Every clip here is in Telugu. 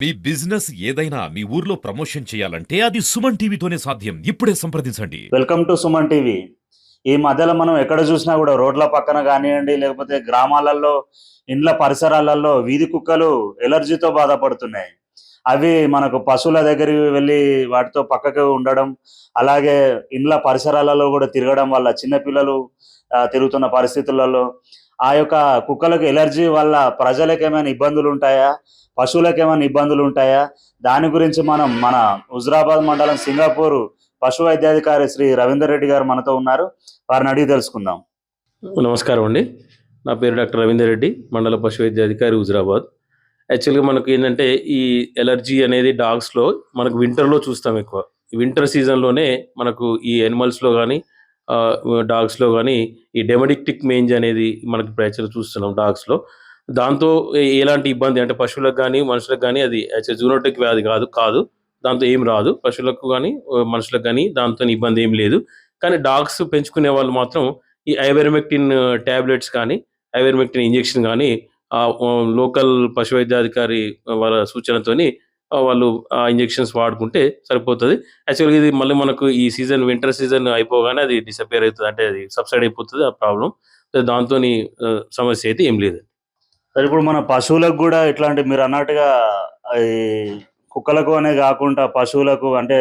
మీ బిజినెస్ ఏదైనా మీ ఊర్లో ప్రమోషన్ చేయాలంటే అది సుమన్ టీవీతోనే సాధ్యం. ఇప్పుడే సంప్రదించండి. Welcome to Suman TV. ఈ మధ్యలో మనం ఎక్కడ చూసినా కూడా రోడ్ల పక్కన కానివ్వండి, లేకపోతే గ్రామాలలో, ఇండ్ల పరిసరాలలో వీధి కుక్కలు ఎలర్జీతో బాధపడుతున్నాయి. అవి మనకు పశువుల దగ్గరికి వెళ్ళి వాటితో పక్కకు ఉండడం, అలాగే ఇండ్ల పరిసరాలలో కూడా తిరగడం వల్ల చిన్నపిల్లలు తిరుగుతున్న పరిస్థితులలో ఆ యొక్క కుక్కలకు ఎలర్జీ వల్ల ప్రజలకు ఏమైనా ఇబ్బందులు ఉంటాయా, పశువులకు ఏమైనా ఇబ్బందులు ఉంటాయా? దాని గురించి మనం మన హుజురాబాద్ మండలం సింగాపూర్ పశు వైద్యాధికారి శ్రీ రవీందర్ రెడ్డి గారు మనతో ఉన్నారు. వారిని అడిగి తెలుసుకుందాం. నమస్కారం అండి. నా పేరు డాక్టర్ రవీందర్ రెడ్డి, మండల పశు వైద్యాధికారి హుజురాబాద్. యాక్చువల్గా మనకు ఏంటంటే ఈ ఎలర్జీ అనేది డాగ్స్లో మనకు వింటర్లో చూస్తాం ఎక్కువ. వింటర్ సీజన్లోనే మనకు ఈ యానిమల్స్లో కానీ డాగ్స్లో కానీ ఈ డెమడిక్టిక్ మేంజ్ అనేది మనకి యాక్చువల్గా చూస్తున్నాం డాగ్స్లో. దాంతో ఎలాంటి ఇబ్బంది అంటే పశువులకు కానీ మనుషులకు కానీ అది యాక్చువల్ జూనోటిక్ వ్యాధి కాదు. దాంతో ఏం రాదు. పశువులకు కానీ మనుషులకు కానీ దాంతో ఇబ్బంది ఏం లేదు. కానీ డాగ్స్ పెంచుకునే వాళ్ళు మాత్రం ఈ ఐవెర్మెక్టిన్ టాబ్లెట్స్ కానీ, ఐవెర్మెక్టిన్ ఇంజెక్షన్ కానీ లోకల్ పశు వైద్యాధికారి వాళ్ళ సూచనతోని వాళ్ళు ఆ ఇంజెక్షన్స్ వాడుకుంటే సరిపోతుంది. యాక్చువల్గా ఇది మళ్ళీ మనకు ఈ సీజన్ వింటర్ సీజన్ అయిపోగానే అది డిసపియర్ అవుతుంది, అంటే అది సబ్సైడ్ అయిపోతుంది ఆ ప్రాబ్లం. దాంతో సమస్య అయితే ఏం లేదు. సరే, ఇప్పుడు మన పశువులకు కూడా ఇట్లాంటి మీరు అన్నట్టుగా ఈ కుక్కలకు అనే కాకుండా పశువులకు అంటే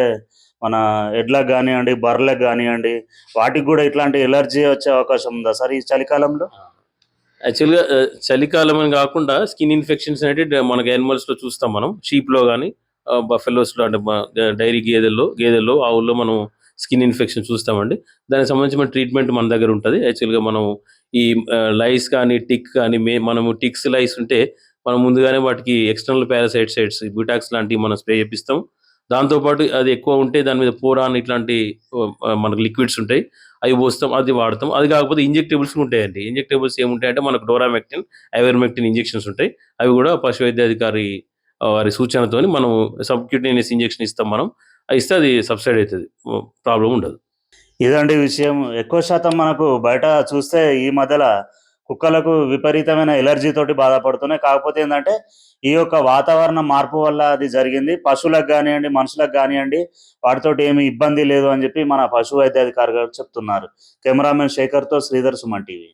మన ఎడ్లకు కానివ్వండి, బర్రెలకు కానివ్వండి, వాటికి కూడా ఇట్లాంటి ఎలర్జీ వచ్చే అవకాశం ఉందా సార్ ఈ చలికాలంలో? యాక్చువల్గా చలికాలం అని కాకుండా స్కిన్ ఇన్ఫెక్షన్స్ అనేవి మనకి యానిమల్స్లో చూస్తాం. మనం షీప్లో కానీ బఫెలోస్లో అంటే డైరీ గేదెల్లో ఆవుల్లో మనం స్కిన్ ఇన్ఫెక్షన్ చూస్తామండి. దానికి సంబంధించిన ట్రీట్మెంట్ మన దగ్గర ఉంటుంది. యాక్చువల్గా మనం ఈ లైస్ కానీ టిక్ కానీ మనము టిక్స్ లైస్ ఉంటే మనం ముందుగానే వాటికి ఎక్స్టర్నల్ పారాసైట్స్ బ్యూటాక్స్ లాంటివి మనం స్ప్రే చేపిస్తాం. దాంతోపాటు అది ఎక్కువ ఉంటే దాని మీద పోరాన్ ఇట్లాంటి మనకు లిక్విడ్స్ ఉంటాయి, అవి పోస్తాం, అది వాడతాం. అది కాకపోతే ఇంజెక్టబుల్స్ ఉంటాయండి. ఇంజెక్టబుల్స్ ఏముంటాయంటే మనకు డోరామెక్టిన్, ఐవెర్మెక్టిన్ ఇంజెక్షన్స్ ఉంటాయి. అవి కూడా పశు వైద్యాధికారి వారి సూచనతోని మనం సబ్క్యూటేనియస్ ఇంజెక్షన్ ఇస్తాం. మనం అది ఇస్తే అది సబ్సైడ్ అవుతుంది, ప్రాబ్లం ఉండదు. ఇదండి విషయం. ఎక్కువ శాతం మనకు బయట చూస్తే ఈ మధ్యలో కుక్కలకు విపరీతమైన ఎలర్జీ తోటి బాధపడుతున్నాయి. కాకపోతే ఏంటంటే ఈ యొక్క వాతావరణ మార్పు వల్ల అది జరిగింది. పశువులకు కానివ్వండి, మనుషులకు కానివ్వండి, వాటితోటి ఏమి ఇబ్బంది లేదు అని చెప్పి మన పశు వైద్యాధికారి గారు చెప్తున్నారు. కెమెరామెన్ శేఖర్తో శ్రీధర్, సుమన్ టీవీ.